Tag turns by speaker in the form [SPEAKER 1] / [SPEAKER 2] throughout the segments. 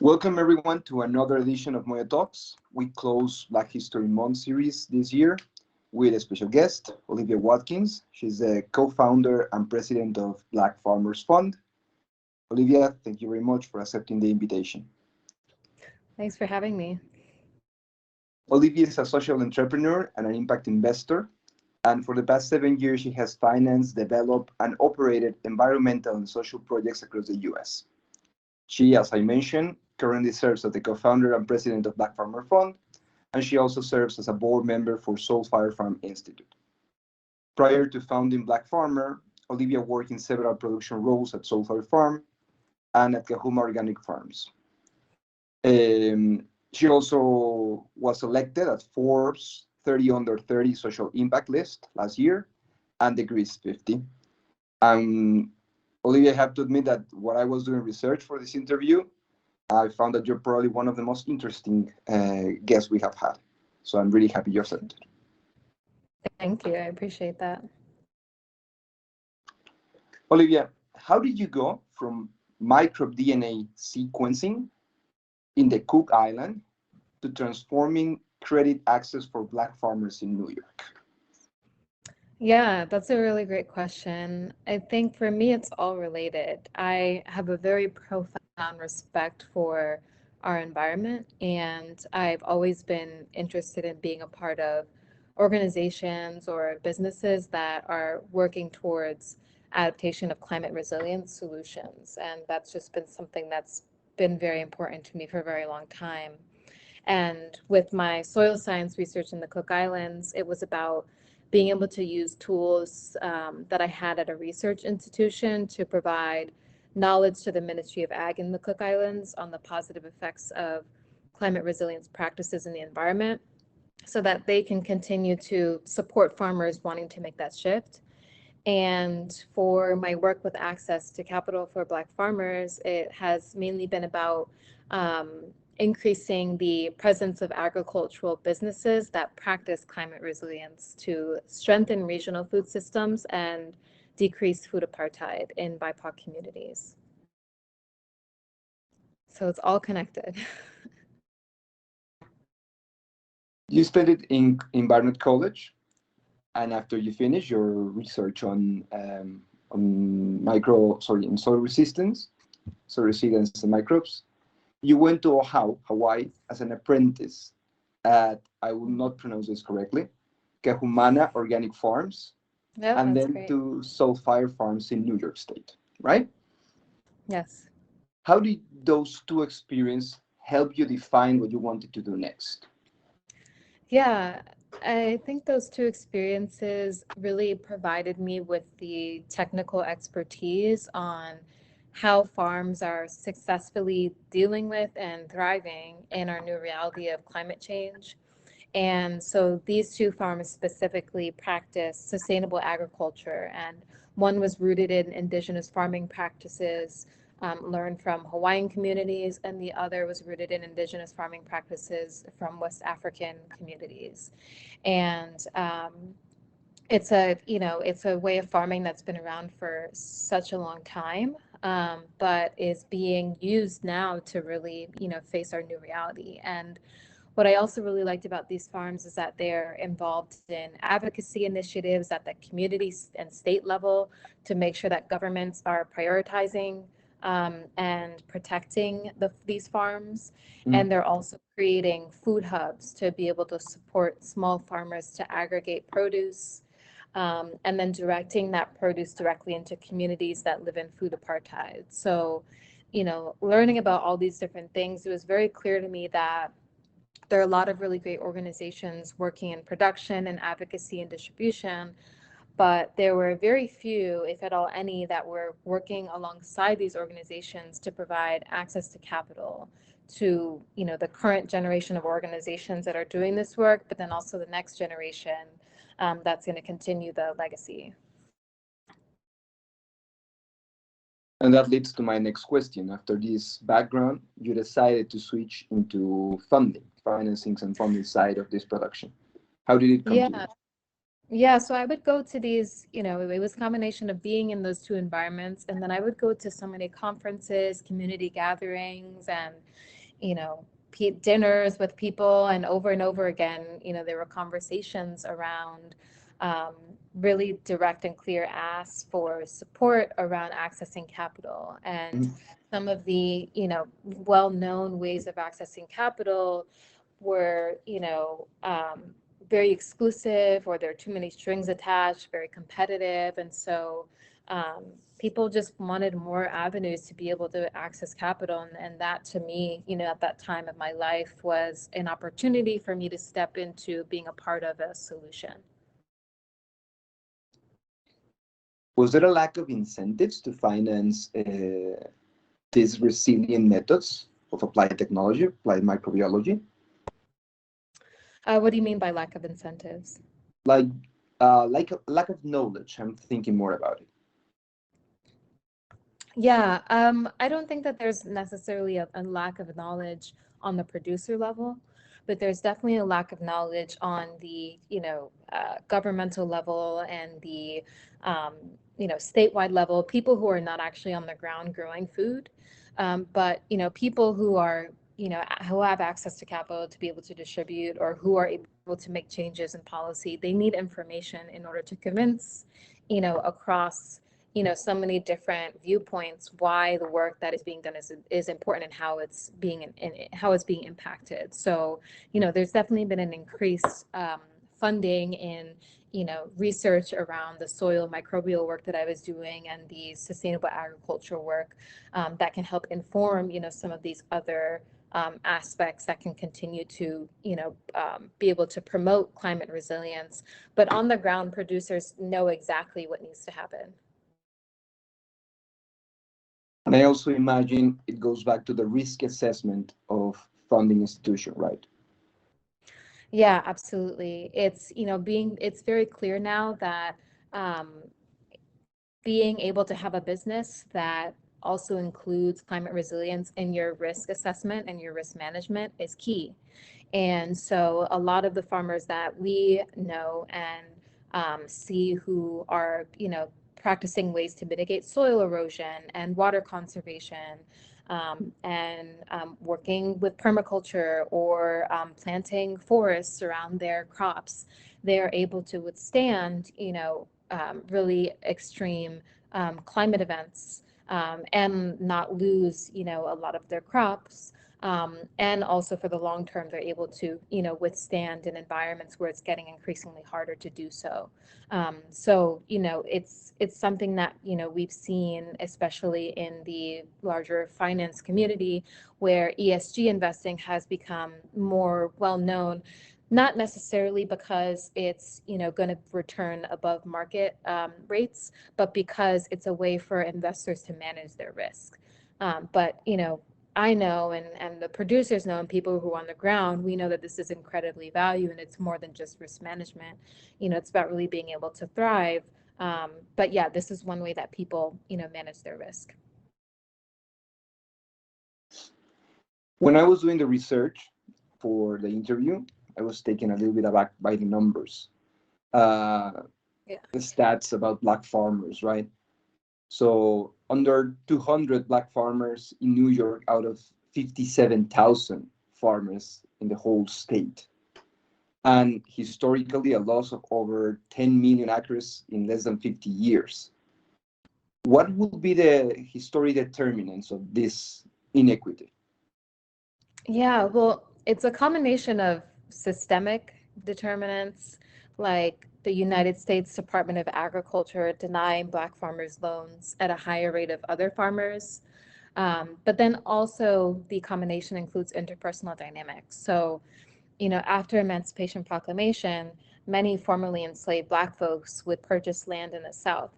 [SPEAKER 1] Welcome everyone to another edition of Moya Talks. We close Black History Month series this year with a special guest, Olivia Watkins. She's the co-founder and president of Black Farmers Fund. Olivia, thank you very much for accepting the invitation.
[SPEAKER 2] Thanks for having me.
[SPEAKER 1] Olivia is a social entrepreneur and an impact investor. And for the past 7 years, she has financed, developed, and operated environmental and social projects across the US. She, as I mentioned, currently serves as the co-founder and president of Black Farmer Fund, and she also serves as a board member for Soul Fire Farm Institute. Prior to founding Black Farmer, Olivia worked in several production roles at Soul Fire Farm and at Kahuma Organic Farms. She also was elected at Forbes 30 Under 30 Social Impact List last year and the Greece 50. Olivia, I have to admit that when I was doing research for this interview, I found that you're probably one of the most interesting guests we have had. So I'm really happy you're accepted.
[SPEAKER 2] Thank you. I appreciate that.
[SPEAKER 1] Olivia, how did you go from microbe DNA sequencing in the Cook Island to transforming credit access for Black farmers in New York?
[SPEAKER 2] Yeah, that's a really great question. I think for me, it's all related. I have a very profound respect for our environment, and I've always been interested in being a part of organizations or businesses that are working towards adaptation of climate resilience solutions. And that's just been something that's been very important to me for a very long time. And with my soil science research in the Cook Islands, it was about being able to use tools that I had at a research institution to provide knowledge to the Ministry of Ag in the Cook Islands on the positive effects of climate resilience practices in the environment so that they can continue to support farmers wanting to make that shift. And for my work with access to capital for Black farmers, it has mainly been about increasing the presence of agricultural businesses that practice climate resilience to strengthen regional food systems and decrease food apartheid in BIPOC communities. So it's all connected.
[SPEAKER 1] You studied in Barnett College, and after you finish your research on soil resistance and microbes, you went to Hawaii as an apprentice at, I will not pronounce this correctly, Kahumana Organic Farms,
[SPEAKER 2] Yeah,
[SPEAKER 1] and
[SPEAKER 2] that's
[SPEAKER 1] then
[SPEAKER 2] great.
[SPEAKER 1] to Soul Fire Farms in New York State, right?
[SPEAKER 2] Yes.
[SPEAKER 1] How did those two experiences help you define what you wanted to do next?
[SPEAKER 2] Yeah, I think those two experiences really provided me with the technical expertise on how farms are successfully dealing with and thriving in our new reality of climate change. And so these two farms specifically practice sustainable agriculture, and one was rooted in indigenous farming practices learned from Hawaiian communities, and the other was rooted in indigenous farming practices from West African communities. And it's a way of farming that's been around for such a long time, but is being used now to really, face our new reality. And what I also really liked about these farms is that they're involved in advocacy initiatives at the community and state level to make sure that governments are prioritizing and protecting these farms. And they're also creating food hubs to be able to support small farmers to aggregate produce, and then directing that produce directly into communities that live in food apartheid. So, learning about all these different things, it was very clear to me that there are a lot of really great organizations working in production and advocacy and distribution, but there were very few, if at all any, that were working alongside these organizations to provide access to capital to, the current generation of organizations that are doing this work, but then also the next generation that's going to continue the legacy.
[SPEAKER 1] And that leads to my next question. After this background, you decided to switch into financing and funding side of this production. How did it come to you?
[SPEAKER 2] Yeah, so I would go to these, it was a combination of being in those two environments, and then I would go to so many conferences, community gatherings, and, dinners with people, and over again, there were conversations around um, really direct and clear asks for support around accessing capital. And
[SPEAKER 1] Mhm.
[SPEAKER 2] some of the, well-known ways of accessing capital were, very exclusive, or there are too many strings attached, very competitive. And so um, people just wanted more avenues to be able to access capital. And that to me, at that time of my life was an opportunity for me to step into being a part of a solution.
[SPEAKER 1] Was there a lack of incentives to finance these resilient methods of applied technology, applied microbiology?
[SPEAKER 2] What do you mean by lack of incentives?
[SPEAKER 1] Like, like a lack of knowledge. I'm thinking more about it.
[SPEAKER 2] Yeah, I don't think that there's necessarily a lack of knowledge on the producer level, but there's definitely a lack of knowledge on the, governmental level and the, statewide level, people who are not actually on the ground growing food, but, people who are, who have access to capital to be able to distribute, or who are able to make changes in policy. They need information in order to convince, across so many different viewpoints why the work that is being done is important, and how it's being impacted. So, there's definitely been an increased funding in research around the soil microbial work that I was doing, and the sustainable agriculture work that can help inform some of these other aspects that can continue to be able to promote climate resilience. But on the ground, producers know exactly what needs to happen.
[SPEAKER 1] And I also imagine it goes back to the risk assessment of funding institution, right?
[SPEAKER 2] Yeah, absolutely. It's very clear now that um, being able to have a business that also includes climate resilience in your risk assessment and your risk management is key. And so a lot of the farmers that we know and see who are, practicing ways to mitigate soil erosion and water conservation, and working with permaculture, or planting forests around their crops, they are able to withstand, really extreme climate events, and not lose, a lot of their crops. And also for the long term, they're able to, withstand in environments where it's getting increasingly harder to do so. So, it's something that, we've seen, especially in the larger finance community, where ESG investing has become more well known, not necessarily because it's, going to return above market rates, but because it's a way for investors to manage their risk. But, I know, and the producers know, and people who are on the ground, we know that this is incredibly valued, and it's more than just risk management. It's about really being able to thrive. But yeah, this is one way that people, manage their risk.
[SPEAKER 1] When I was doing the research for the interview, I was taken a little bit aback by the numbers, uh,
[SPEAKER 2] Yeah.
[SPEAKER 1] the stats about Black farmers, right? So under 200 Black farmers in New York out of 57,000 farmers in the whole state. And historically, a loss of over 10 million acres in less than 50 years. What would be the history determinants of this inequity?
[SPEAKER 2] Yeah, well, it's a combination of systemic determinants, like the United States Department of Agriculture denying Black farmers loans at a higher rate of other farmers. But then also the combination includes interpersonal dynamics. So, after Emancipation Proclamation, many formerly enslaved Black folks would purchase land in the South.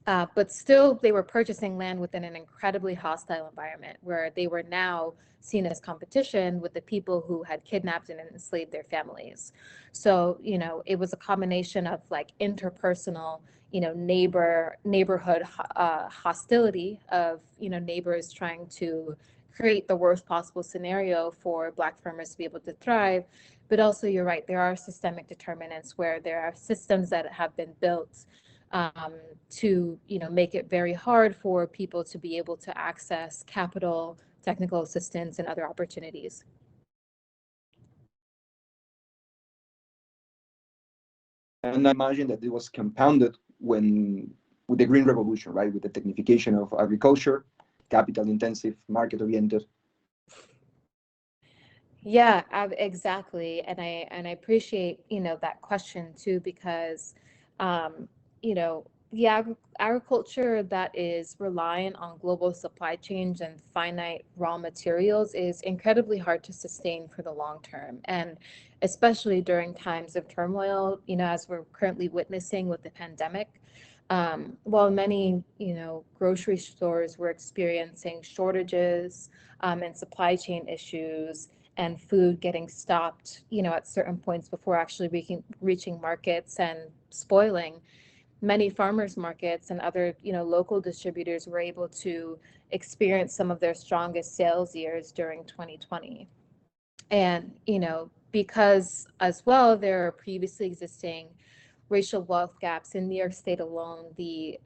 [SPEAKER 2] But still, they were purchasing land within an incredibly hostile environment, where they were now seen as competition with the people who had kidnapped and enslaved their families. So, it was a combination of like interpersonal, neighborhood hostility of, neighbors trying to create the worst possible scenario for Black farmers to be able to thrive. But also, you're right, there are systemic determinants where there are systems that have been built to, make it very hard for people to be able to access capital, technical assistance, and other opportunities.
[SPEAKER 1] And I imagine that it was compounded with the Green Revolution, right? With the technification of agriculture, capital intensive, market oriented.
[SPEAKER 2] Yeah, exactly. And I appreciate, that question too, because, you know, the agriculture that is reliant on global supply chains and finite raw materials is incredibly hard to sustain for the long term. And especially during times of turmoil, as we're currently witnessing with the pandemic. While many, grocery stores were experiencing shortages and supply chain issues, and food getting stopped, at certain points before actually reaching markets and spoiling. Many farmers markets and other, local distributors were able to experience some of their strongest sales years during 2020. And, because as well, there are previously existing racial wealth gaps in New York State alone, the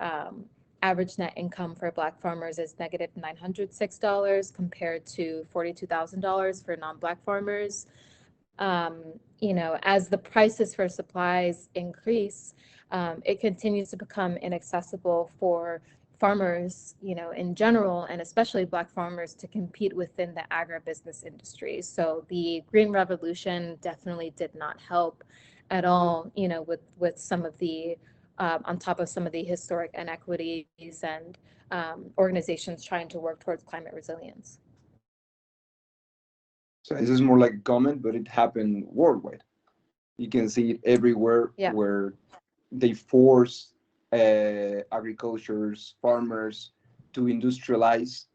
[SPEAKER 2] average net income for Black farmers is negative $906 compared to $42,000 for non-Black farmers. As the prices for supplies increase, it continues to become inaccessible for farmers, in general, and especially Black farmers to compete within the agribusiness industry. So the Green Revolution definitely did not help at all, with some of the, on top of some of the historic inequities and organizations trying to work towards climate resilience.
[SPEAKER 1] So this is more like a comment, but it happened worldwide. You can see it everywhere.
[SPEAKER 2] Yeah.
[SPEAKER 1] Where they force agricultures, farmers to industrialize.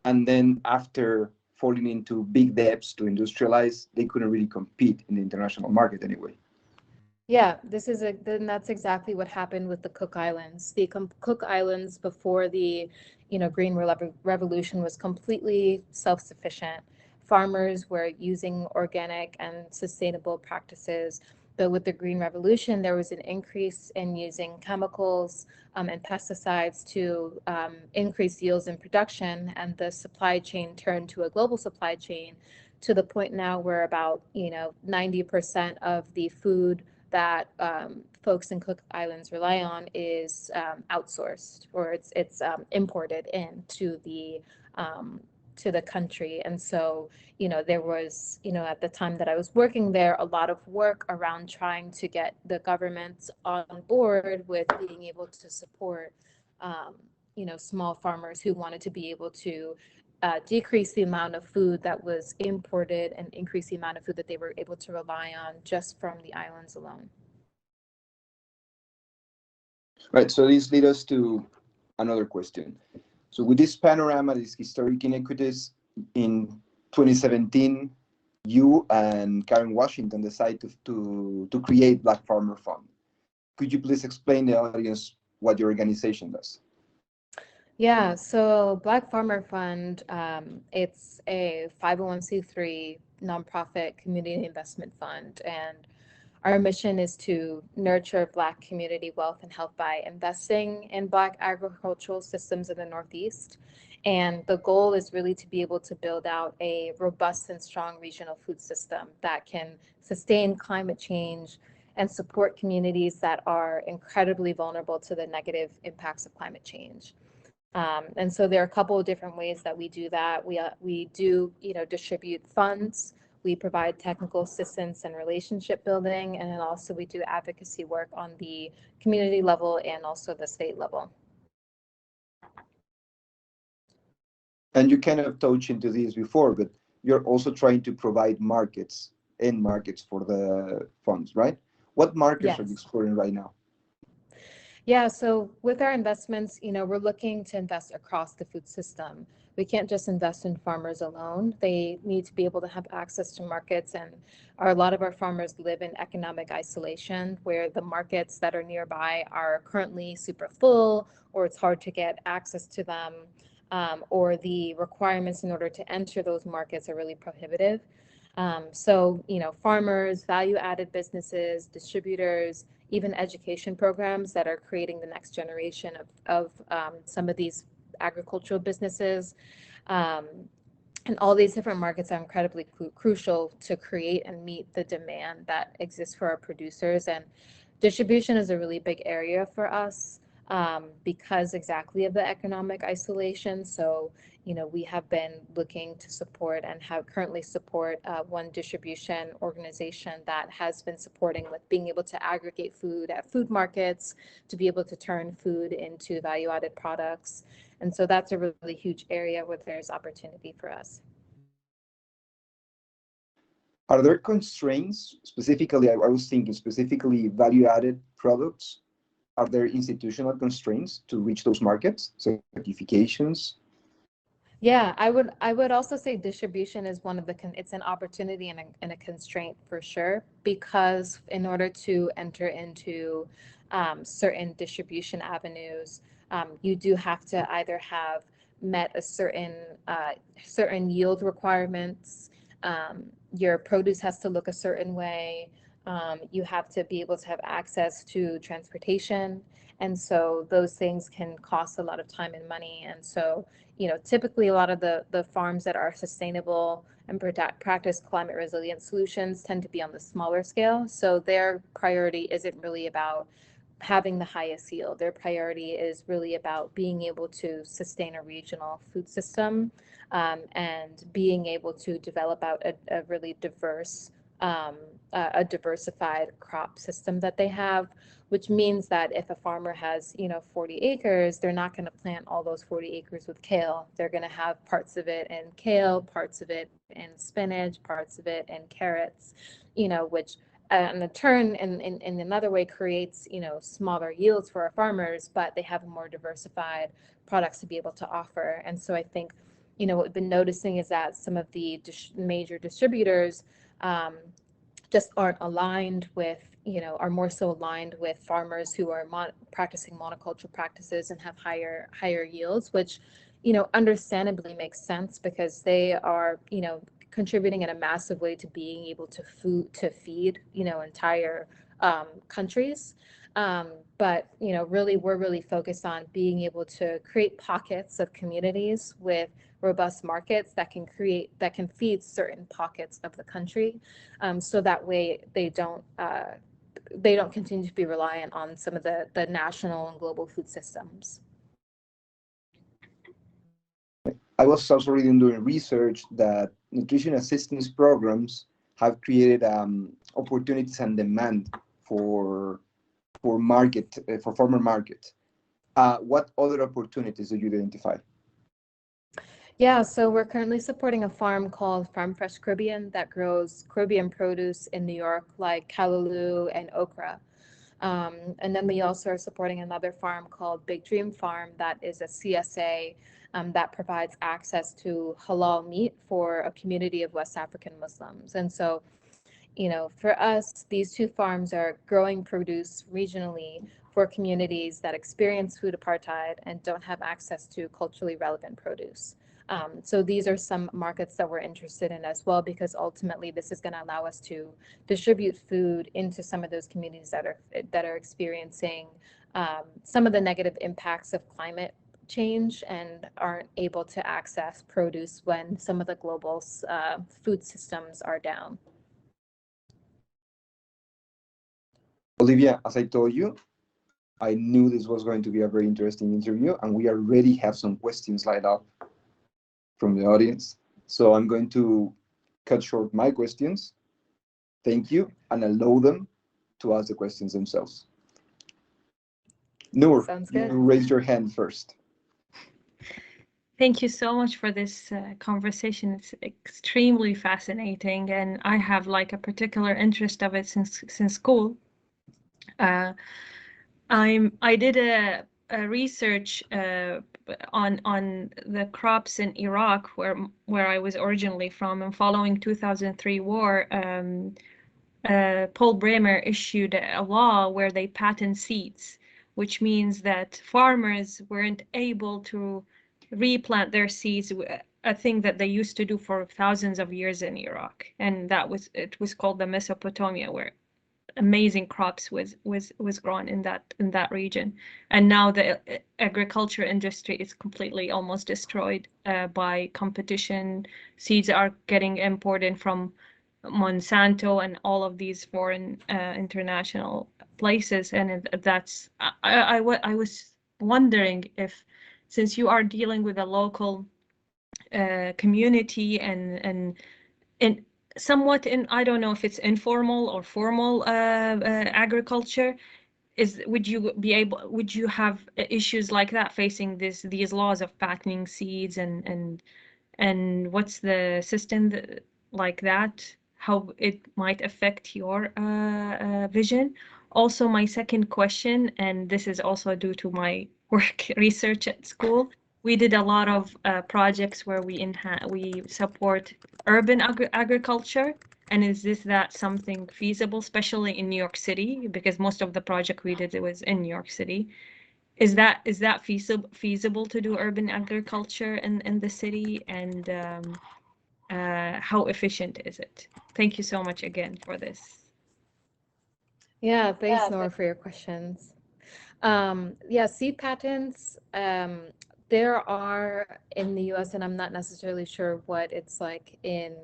[SPEAKER 1] And then after falling into big debts to industrialize, they couldn't really compete in the international market anyway.
[SPEAKER 2] Yeah, then that's exactly what happened with the Cook Islands. The Cook Islands before the, Green Revolution was completely self-sufficient. Farmers were using organic and sustainable practices, but with the Green Revolution, there was an increase in using chemicals and pesticides to increase yields and production, and the supply chain turned to a global supply chain to the point now where about 90% of the food that folks in Cook Islands rely on is outsourced, or it's imported into the country. And so, there was, at the time that I was working there, a lot of work around trying to get the government on board with being able to support, small farmers who wanted to be able to decrease the amount of food that was imported and increase the amount of food that they were able to rely on just from the islands alone.
[SPEAKER 1] Right, so this leads us to another question. So with this panorama, these historic inequities, in 2017, you and Karen Washington decided to create Black Farmer Fund. Could you please explain to the audience what your organization does?
[SPEAKER 2] Yeah, so Black Farmer Fund, it's a 501c3 nonprofit community investment fund, and our mission is to nurture Black community wealth and health by investing in Black agricultural systems in the Northeast. And the goal is really to be able to build out a robust and strong regional food system that can sustain climate change and support communities that are incredibly vulnerable to the negative impacts of climate change. And so there are a couple of different ways that we do that. We do, distribute funds. We provide technical assistance and relationship building, and then also we do advocacy work on the community level and also the state level.
[SPEAKER 1] And you kind of touched into this before, but you're also trying to provide markets for the funds, right? What markets are you exploring right now?
[SPEAKER 2] Yeah, so with our investments, we're looking to invest across the food system. We can't just invest in farmers alone. They need to be able to have access to markets, and a lot of our farmers live in economic isolation where the markets that are nearby are currently super full, or it's hard to get access to them. or the requirements in order to enter those markets are really prohibitive. So, farmers, value-added businesses, distributors, even education programs that are creating the next generation of some of these agricultural businesses. And all these different markets are incredibly crucial to create and meet the demand that exists for our producers. And distribution is a really big area for us because exactly of the economic isolation. So, we have been looking to support and have currently support one distribution organization that has been supporting with being able to aggregate food at food markets, to be able to turn food into value-added products. And so that's a really huge area where there's opportunity for us.
[SPEAKER 1] Are there constraints, specifically, I was thinking specifically value-added products? Are there institutional constraints to reach those markets, certifications?
[SPEAKER 2] Yeah, I would also say distribution is one of it's an opportunity and a constraint for sure, because in order to enter into certain distribution avenues, you do have to either have met a certain yield requirements. Your produce has to look a certain way. You have to be able to have access to transportation. And so those things can cost a lot of time and money. And so, typically a lot of the farms that are sustainable and practice climate resilient solutions tend to be on the smaller scale. So their priority isn't really about having the highest yield. Their priority is really about being able to sustain a regional food system, and being able to develop out a really diverse, a diversified crop system that they have, which means that if a farmer has, 40 acres, they're not going to plant all those 40 acres with kale. They're going to have parts of it in kale, parts of it in spinach, parts of it in carrots, which and the turn in another way creates, smaller yields for our farmers, but they have more diversified products to be able to offer. And so I think, what we've been noticing is that some of the major distributors just aren't aligned with, are more so aligned with farmers who are practicing monoculture practices and have higher yields, which, understandably makes sense because they are, contributing in a massive way to being able to feed, entire countries. But, really, we're really focused on being able to create pockets of communities with robust markets that can feed certain pockets of the country, so that way they don't continue to be reliant on some of the national and global food systems.
[SPEAKER 1] I was also reading during research that nutrition assistance programs have created opportunities and demand for farmer market. What other opportunities do you identify?
[SPEAKER 2] Yeah, so we're currently supporting a farm called Farm Fresh Caribbean that grows Caribbean produce in New York, like callaloo and okra. And then we also are supporting another farm called Big Dream Farm that is a CSA, that provides access to halal meat for a community of West African Muslims. And so, for us, these two farms are growing produce regionally for communities that experience food apartheid and don't have access to culturally relevant produce. So these are some markets that we're interested in as well, because ultimately this is going to allow us to distribute food into some of those communities that are experiencing some of the negative impacts of climate change and aren't able to access produce when some of the global food systems are down.
[SPEAKER 1] Olivia, as I told you, I knew this was going to be a very interesting interview, and we already have some questions lined up from the audience. So I'm going to cut short my questions. Thank you, and allow them to ask the questions themselves. Noor,
[SPEAKER 2] Sounds good.
[SPEAKER 1] you raise your hand first.
[SPEAKER 3] Thank you so much for this conversation. It's extremely fascinating, and I have like a particular interest of it since school. I did a research on the crops in Iraq, where I was originally from, and following 2003 war. Paul Bremer issued a law where they patent seeds, which means that farmers weren't able to replant their seeds, a thing that they used to do for thousands of years in Iraq, and it was called the Mesopotamia, where amazing crops was grown in that region. And now the agriculture industry is completely almost destroyed by competition. Seeds are getting imported from Monsanto and all of these foreign international places, and that's I was wondering if, since you are dealing with a local community and somewhat in, I don't know if it's informal or formal agriculture, would you have issues like that facing these laws of patenting seeds and what's the system like that, how it might affect your vision? Also, my second question, and this is also due to my work research at school, we did a lot of projects where we support urban agriculture. And is that something feasible, especially in New York City? Because most of the project we did, it was in New York City. Is that feasible to do urban agriculture in the city? And how efficient is it? Thank you so much again for this.
[SPEAKER 2] Yeah, thanks, Nora, for your questions. Yeah, seed patents, there are in the US, and I'm not necessarily sure what it's like in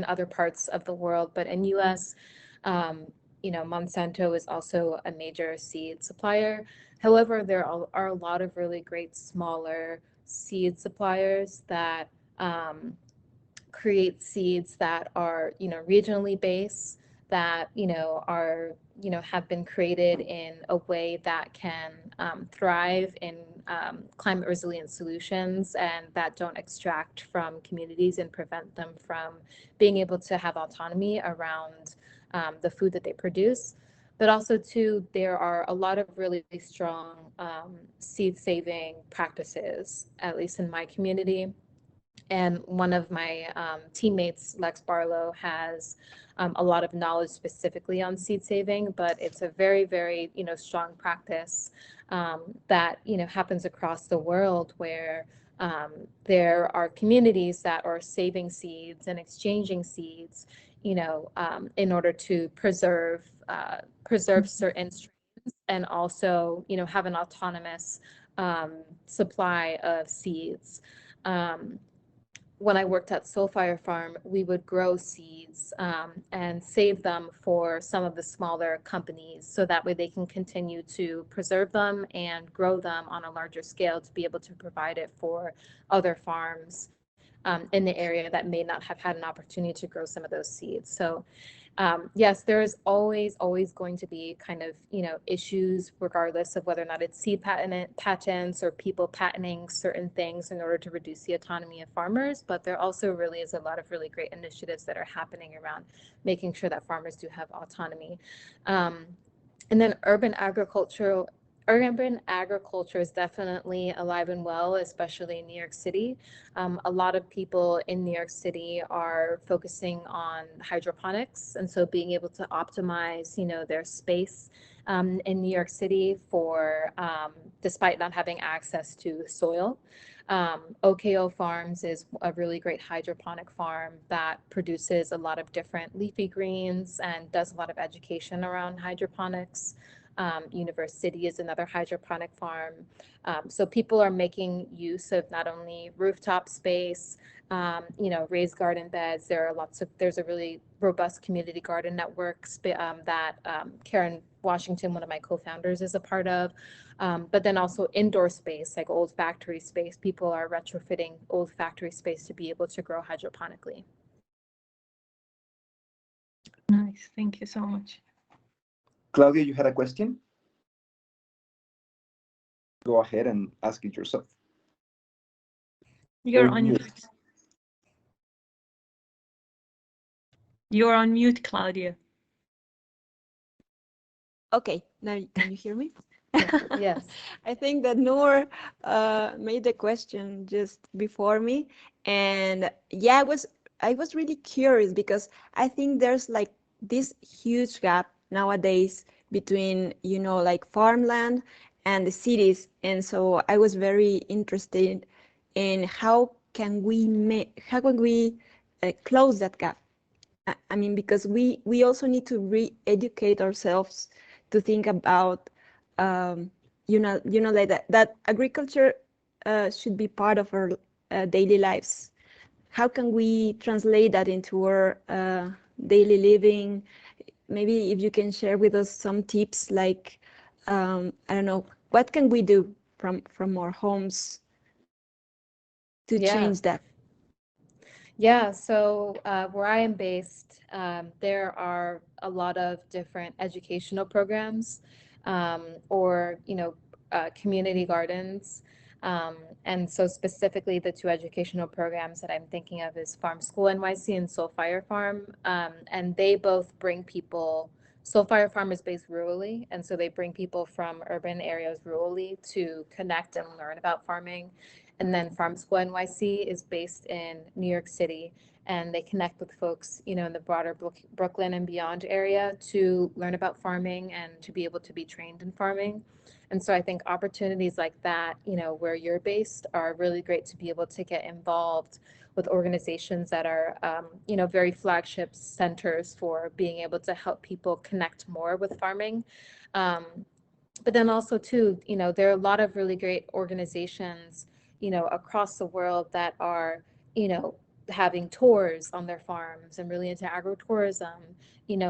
[SPEAKER 2] other parts of the world, but in US, Monsanto is also a major seed supplier. However, there are a lot of really great smaller seed suppliers that create seeds that are, regionally based, that, have been created in a way that can thrive in climate resilient solutions, and that don't extract from communities and prevent them from being able to have autonomy around the food that they produce. But also, too, there are a lot of really strong seed saving practices, at least in my community. And one of my teammates, Lex Barlow, has a lot of knowledge specifically on seed saving, but it's a very, very, strong practice that, happens across the world, where there are communities that are saving seeds and exchanging seeds, in order to preserve certain strains, and also, have an autonomous supply of seeds. When I worked at Soulfire Farm, we would grow seeds and save them for some of the smaller companies, so that way they can continue to preserve them and grow them on a larger scale to be able to provide it for other farms in the area that may not have had an opportunity to grow some of those seeds. So yes, there is always going to be kind of, issues, regardless of whether or not it's seed patents or people patenting certain things in order to reduce the autonomy of farmers. But there also really is a lot of really great initiatives that are happening around making sure that farmers do have autonomy. And then urban agriculture is definitely alive and well, especially in New York City. A lot of people in New York City are focusing on hydroponics, and so being able to optimize, their space in New York City for despite not having access to soil. OKO Farms is a really great hydroponic farm that produces a lot of different leafy greens and does a lot of education around hydroponics. University is another hydroponic farm. So people are making use of not only rooftop space, raised garden beds. There's a really robust community garden network that Karen Washington, one of my co-founders, is a part of. But then also indoor space, like old factory space. People are retrofitting old factory space to be able to grow hydroponically.
[SPEAKER 3] Nice, thank you so much.
[SPEAKER 1] Claudia, you had a question? Go ahead and ask it yourself.
[SPEAKER 3] You're on mute. You're on mute, Claudia.
[SPEAKER 4] Okay, now can you hear me?
[SPEAKER 2] Yes.
[SPEAKER 4] I think that Noor made the question just before me, and yeah, I was really curious, because I think there's like this huge gap nowadays between, like farmland and the cities. And so I was very interested in how can we close that gap. I mean, because we also need to re-educate ourselves to think about, like that agriculture should be part of our daily lives. How can we translate that into our daily living? Maybe if you can share with us some tips, like, I don't know, what can we do from our homes to
[SPEAKER 2] Yeah.
[SPEAKER 4] change that?
[SPEAKER 2] Yeah, so where I am based, there are a lot of different educational programs, or community gardens. And so specifically the two educational programs that I'm thinking of is Farm School NYC and Soul Fire Farm. And they both bring people, Soul Fire Farm is based rurally, and so they bring people from urban areas rurally to connect and learn about farming. And then Farm School NYC is based in New York City, and they connect with folks, in the broader Brooklyn and beyond area to learn about farming and to be able to be trained in farming. And so I think opportunities like that, where you're based, are really great to be able to get involved with organizations that are, very flagship centers for being able to help people connect more with farming. But then also too, there are a lot of really great organizations, across the world that are, having tours on their farms and really into agritourism,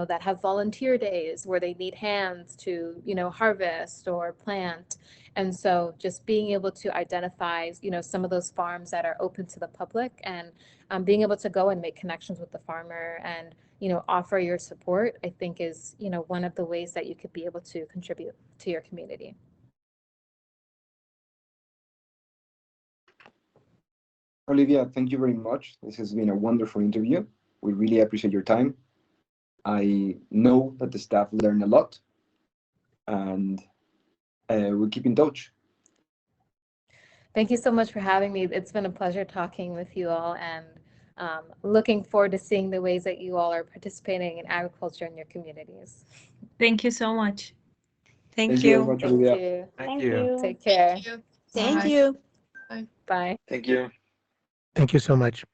[SPEAKER 2] that have volunteer days where they need hands to, harvest or plant. And so just being able to identify, some of those farms that are open to the public, and being able to go and make connections with the farmer and, offer your support, I think is, one of the ways that you could be able to contribute to your community.
[SPEAKER 1] Olivia, thank you very much. This has been a wonderful interview. We really appreciate your time. I know that the staff learned a lot, and we'll keep in touch.
[SPEAKER 2] Thank you so much for having me. It's been a pleasure talking with you all, and looking forward to seeing the ways that you all are participating in agriculture in your communities.
[SPEAKER 3] Thank you so much.
[SPEAKER 1] Thank you very much,
[SPEAKER 2] Thank
[SPEAKER 1] Olivia.
[SPEAKER 2] you.
[SPEAKER 5] Thank you.
[SPEAKER 2] Take care.
[SPEAKER 4] Thank
[SPEAKER 5] Bye.
[SPEAKER 4] you.
[SPEAKER 2] Bye.
[SPEAKER 5] Thank you.
[SPEAKER 6] Thank you so much.